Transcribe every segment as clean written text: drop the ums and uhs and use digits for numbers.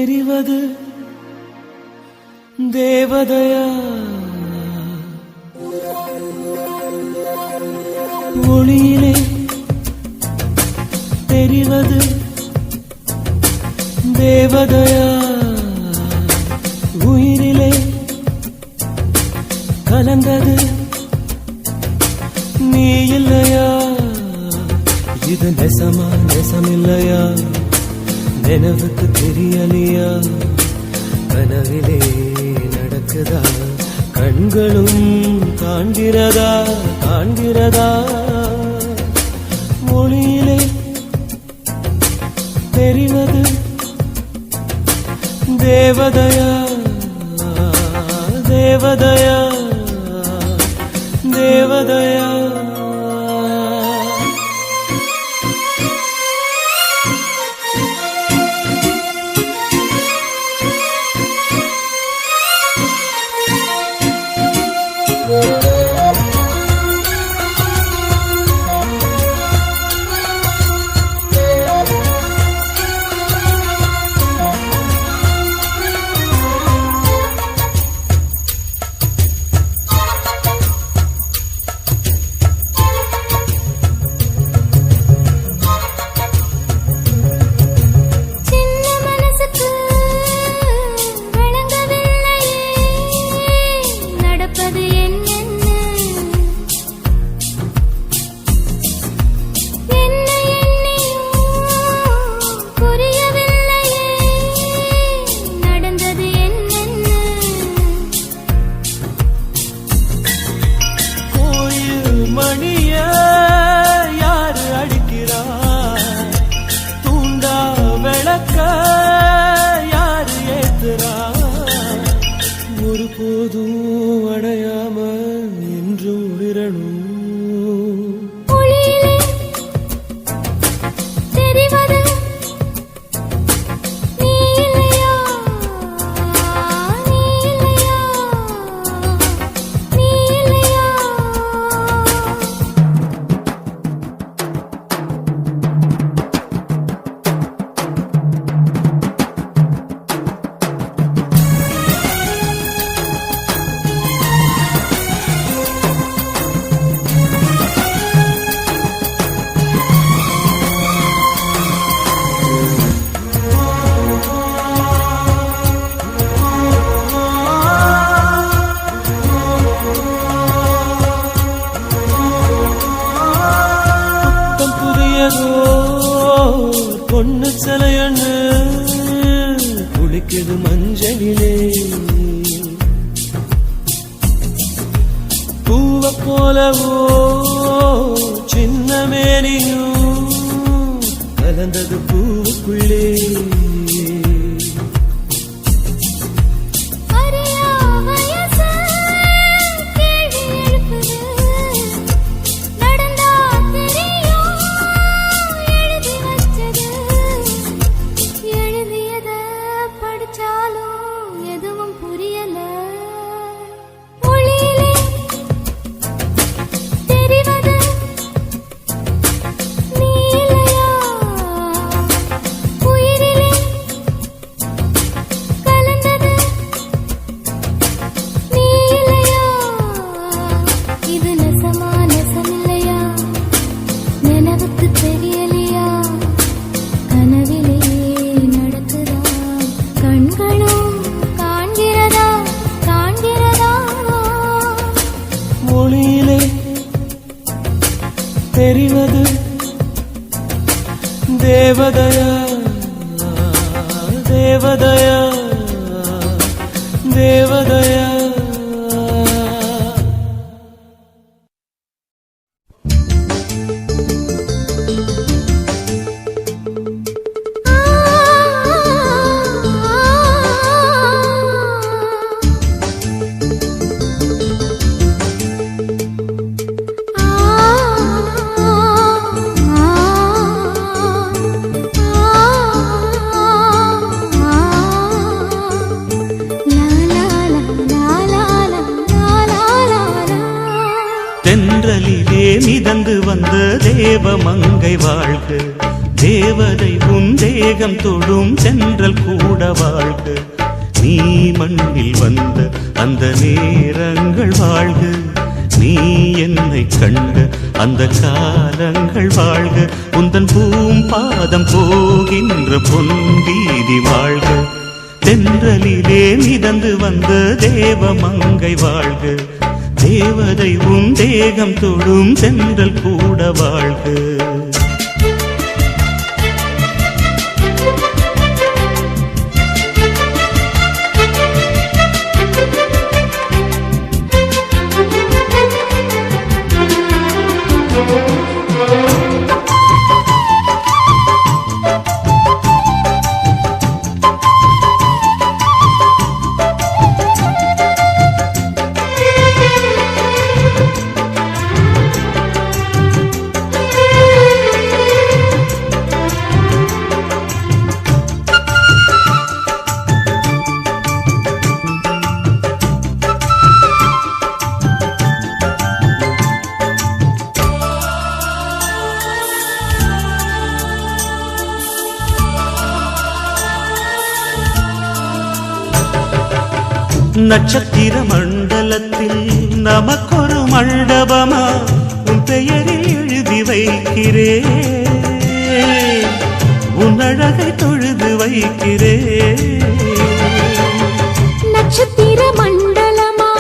தெரிவது தேவதையா ஒளியிலே தெரிவது தேவதையா உயிரிலே கலந்தது நீ இல்லையா இது நெசமா நெசமில்லையா நினைவுக்கு தெரியலையா கனவிலே நடக்குதா கண்களும் காண்கிறதா காண்கிறதா மொழியிலே தெரிவது தேவதையா தேவதையா தேவதையா பொண்ணு சிலையண்ணு குளிக்குது மஞ்சளிலே பூவ போலவோ சின்ன மேனியும் கலந்தது பூவுக்குள்ளே தெரிவது தேவதையா தேவதையா தேவதையா தென்றலிலே மிதந்து வந்த தேவமங்கை வாழ்க தேவதை உன் தேகம் தொடும் சென்றல் கூட வாழ்க. நீ மண்ணில் வந்த அந்த நேரங்கள் வாழ்க. நீ என்னை கண்ட அந்த காலங்கள் வாழ்க. உந்தன் பூம்பாதம் போகின்ற பொன் வீதி வாழ்க. தென்றலிலே மிதந்து வந்த தேவ மங்கை வாழ்க. தேவதை உன் தேகம் தொடும் சென்றல் கூட வாழ்க. நட்சத்திர மண்டலத்தில் நமக்கொரு மண்டபமா உன் பெயரில் எழுதி வைக்கிறேன். உன் அழகை தொழுது வைக்கிறேன். நட்சத்திர மண்டலமா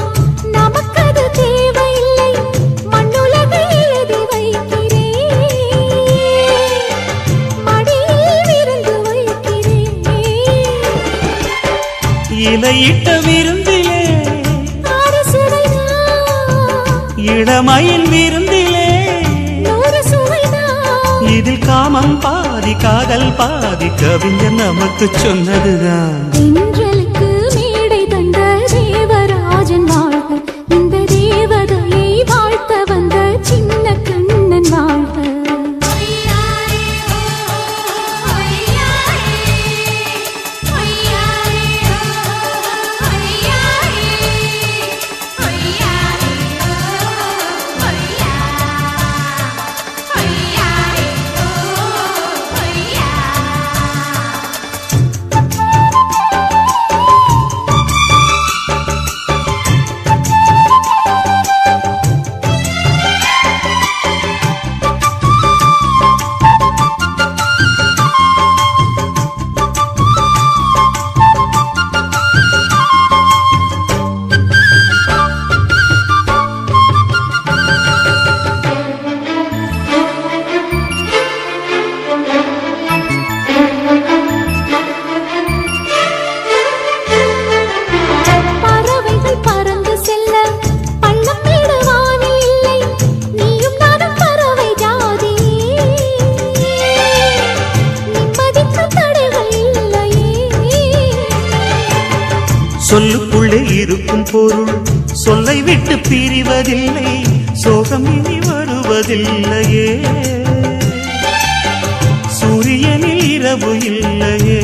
நமக்கது தேவையில்லை. மண்ணுலகை எழுதி வைக்கிறேன். மடியில் விருந்து வைக்கிறேன். இலையிட்ட விருந்திலே இளமயில் விருந்திலே இதில் காமம் பாதி காதல் பாதி கவிஞர் நமக்கு சொன்னதுதான். தென்றலுக்கு மேடை தந்த தேவராஜன் வாழ்க. இந்த தேவதையை வாழ்த்த வந்த சின்ன கண்ணன் வாழ்க. சொல்லுக்குள்ளே இருக்கும் பொருள் சொல்லை விட்டு பிரிவதில்லை. சோகம் இனி வருவதில்லையே. சூரியனில் இரவு இல்லையே.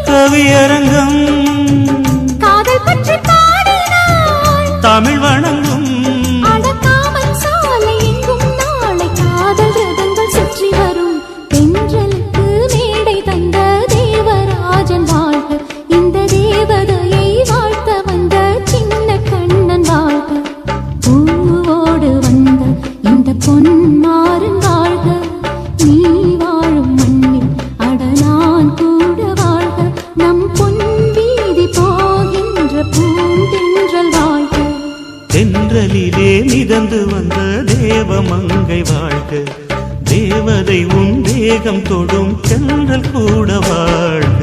கவியரங்கம் காதல் பற்றி பாடினாள். தமிழ் வணங்கும் அடக்காமல் சாலை எங்கும் நாளை காதல் ரதங்கள் சுற்றி வரும். தென்றலுக்கு மேடை தந்த தேவராஜன் வாழ்க. இந்த தேவதையை வாழ்த்த வந்த சின்ன கண்ணன் வாழ்க. பூவோடு வந்த இந்த பொன்மாறன் வாழ்க. நீ வாழும் மண்ணில் அட நான் கூட வாழ்க. நம் பொன் வீதி போகின்ற பூந்தென்றல் வாழ்க. தென்றலிலே மிதந்து வந்த தேவ மங்கை வாழ்க. தேவதை உன் தேகம் தொடும் சென்றல் கூட வாழ்க.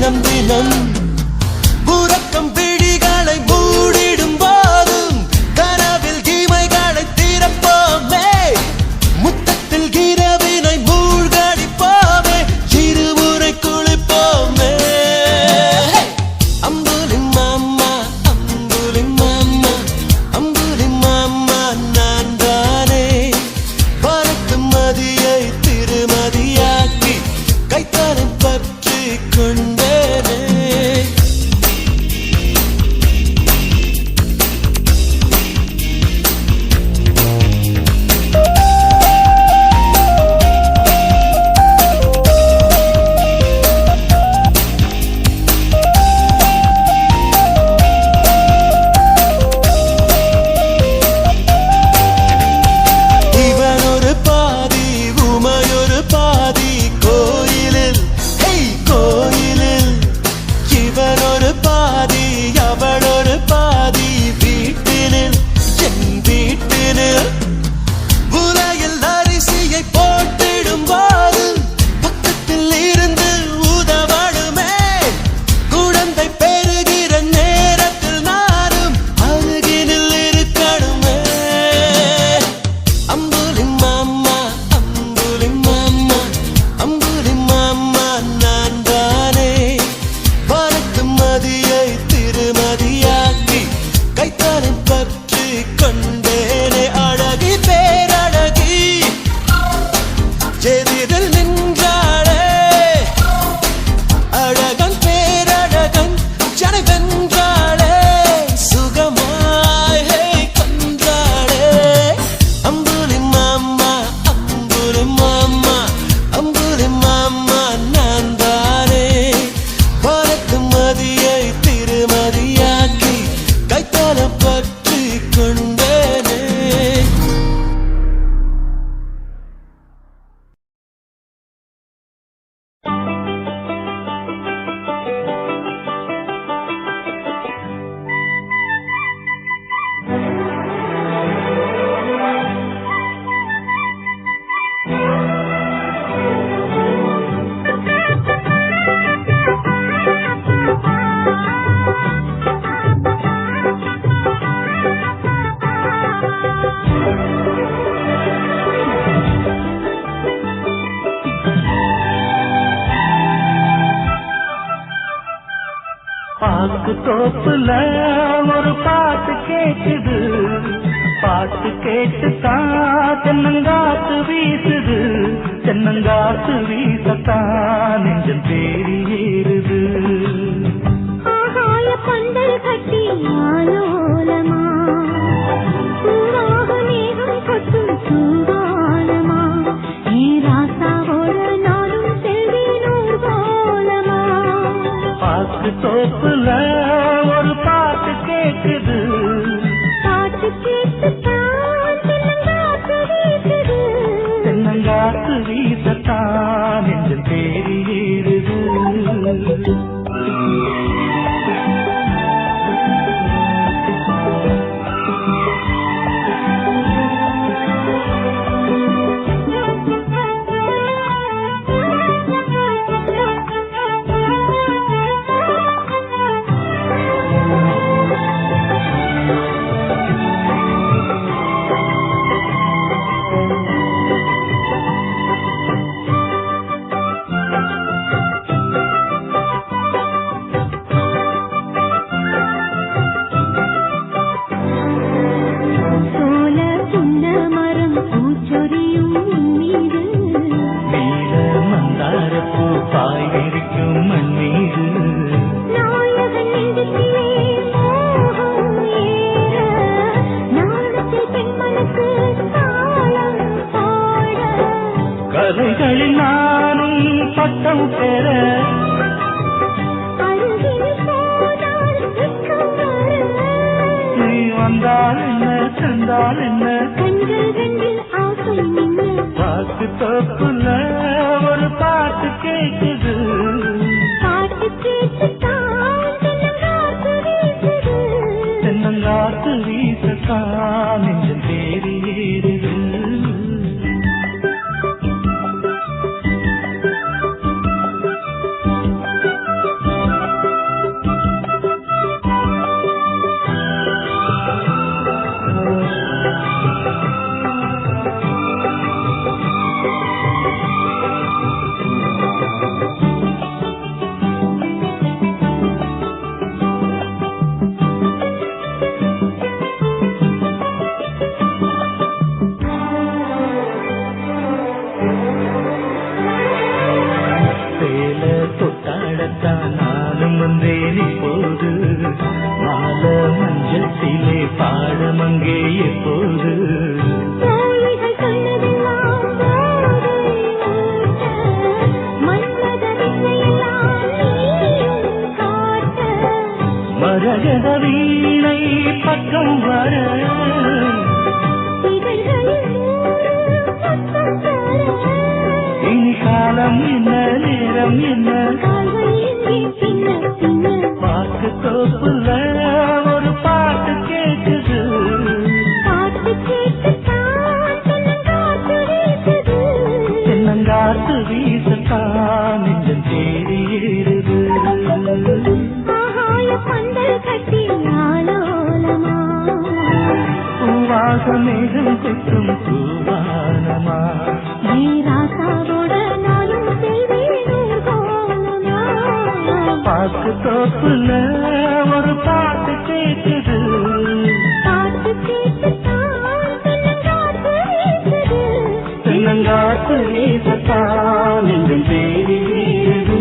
தினம் தினம் உறக்கம் விழிகளை மூடிடும் போதும் கனவில் இமைகளை திறப்போமே முத்தத்தில் இரவினை மூழ்கடிப்போமே இருமுறை குளிப்போமே அம்புலி மாமா அம்புலி மாமா அம்புலி மாமா நான் தானே பறக்கும் மதியை திருமதியாக்கி கைத்தானம் பற்றி கொண்டேனே இவன் ஒரு பாதி உமையொரு பாதி கோயிலில் கோயிலில் இவன் ஒரு பாதி அவள் ஒரு பாதி வீட்டினில் என் வீட்டினில் உலையில் அரிசியை போட்டிடும் போது பக்கத்தில் இருந்து உதவடுமே குழந்தை பெறுகிற நேரத்தில் நானும் அருகினில் இருக்கணுமே அம்புலி மாமா அம்புலி மாமா அம்புலி மாமா நான் தானே பறக்கும் மதியை திருமதியாக்கி கைத்தானம் பற்றி கொண்டேனே அழகி பேரழகி எதிரில் நின்றாளே அழகன் பேரழகன் ஜனை வென்றாளே சுகமாய் கொன்றாளே அம்புலி மாமா அம்புலி மாமா அம்புலி மாமா நான் தானே பறக்கும் மதியை திருமதியாக்கி கைத்தாலம் பற்றி கொண்டேனே பாக்கு தோப்புல ஒரு பாட்டு கேக்குது பாட்டு கேட்டுத்தான் தென்னங்காத்து வீசுது தென்னங்காத்து வீசத்தான் நெஞ்சம் தேடி ஏறுது ஆகாய பந்தல் கட்டி ஆலோலமா பூவாக மேகம் கொட்டும் சூவானமா ராசாவோட நானும் செல்வேன் ஊர்வலமா பாக்கு தோப்புல ஒரு பாட்டு கேக்குது பாட்டு கேட்டுத்தான் தென்னங்காத்து வீசுது தென்னங்காத்து வீசத்தான் நெஞ்சம் தேடி ஏறுது சோல புன்ன மரம் பூச்சொரியும் மீது நீல மந்தாரப்பூ பாயிருக்கும் மண் மீது நாயகன் நெஞ்சுக்கிலே மோகம் ஏற நாணத்தில் பெண்மனுக்கு தாளம் பாட கதைகளில் நானும் பட்டம் பெற அருகில் போனால் வெட்கம் வர நீ வந்தால் என்ன சென்றால் என்ன கண்கள் ரெண்டில் ஆசை நின்று பாட்டு தோப்புல ஒரு பாட்டு கேக்குது பாட்டு கேட்டுத்தான் தென்னங்காத்து வீசுது தென்னங்காத்து வீசத்தான் நெஞ்சம் தேடி ஏறுது மரகத வீணை பக்கம் வர இனி காலம் என்ன நேரம் என்ன பாட்டு தோப்புல ஒரு பாட்டு கேட்குது தென்னங்காத்து வீசத்தான் நெஞ்சம் தேடி ஏறுது பூவாசமேகம் கொட்டும் பூவானமா பாட்டு தோப்புல ஒரு பாட்டு கேட்குது தென்னங்காத்து வீசத்தான் நெஞ்சம் தேடி ஏறுது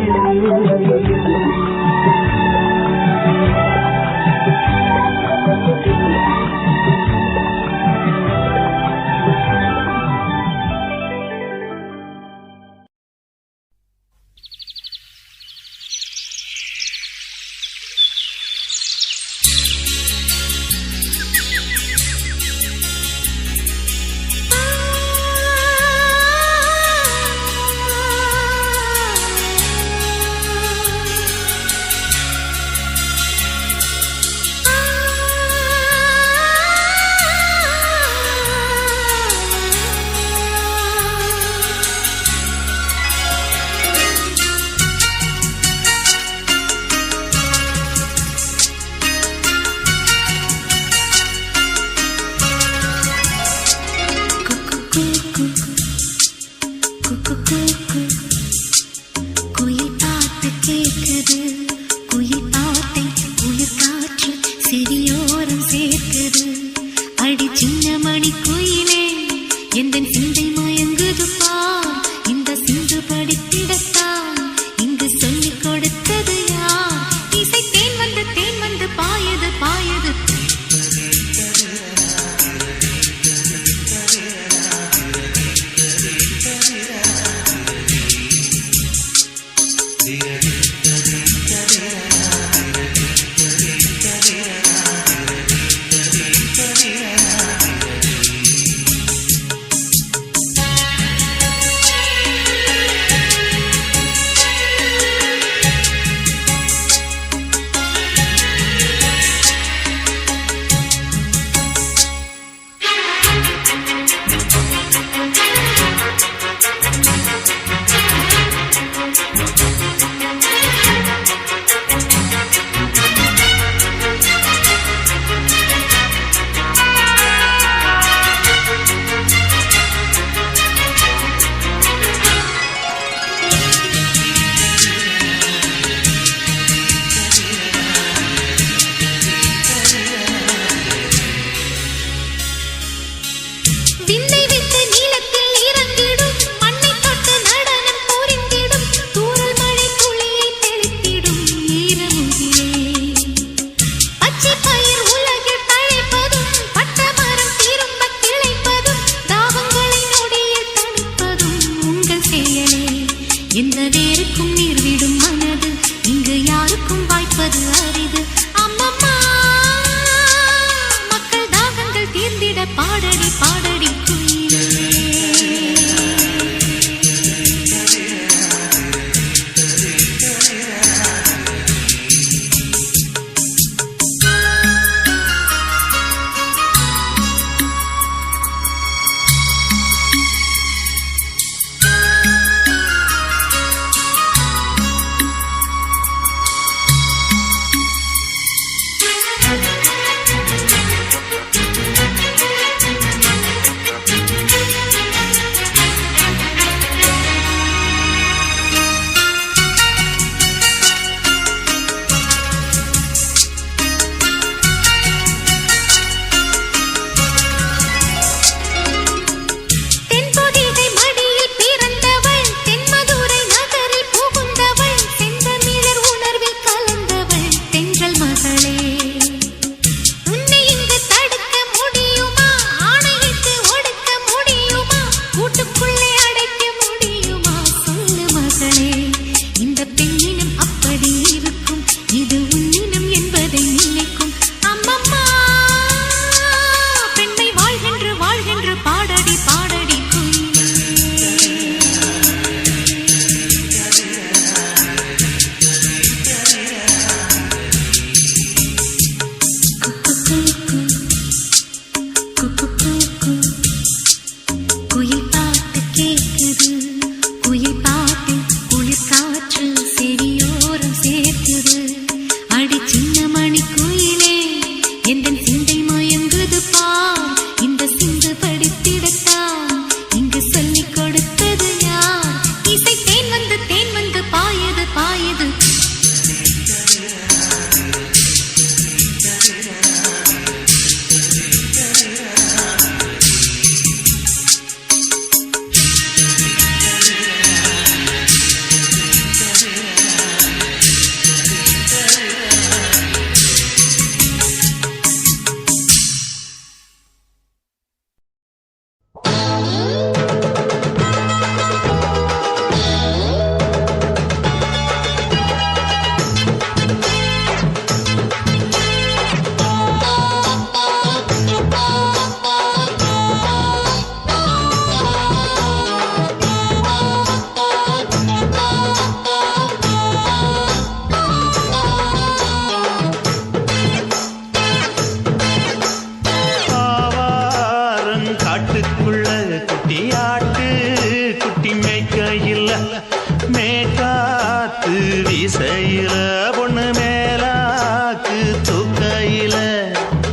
தூக்கையில பொண்ணு மேலாக்கு தூக்கையில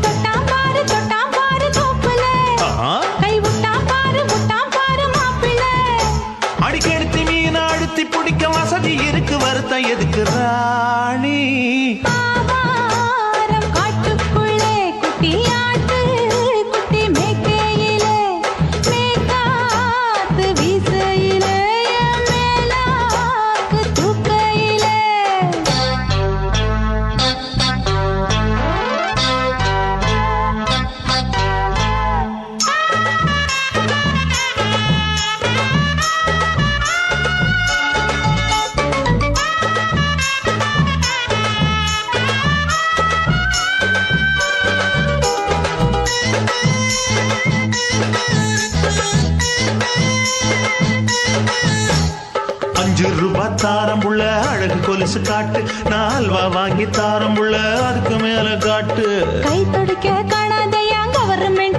தொட்டாம் பாரு தோப்புல கை விட்டாம் பாரு மாப்பிள்ளை அடிக்கெடுத்து மீன் அழுத்தி பிடிக்க வசதி இருக்கு வருத்தம் எதுக்கு ராணி ஆவாரம் காட்டுக்குள்ளே குட்டியாட்டு குட்டி மேய்க்கையிலே மேய்காத்து வீசையிலே என் மேலாக்கு தூக்கையிலே ₹5 தாரம் புள்ள அழகு கொலுசு காட்டு நால்வா வாங்கி தாரம் புள்ள அதுக்கு மேல காட்டு கை துடிக்க காணாதையா கவர்மெண்ட்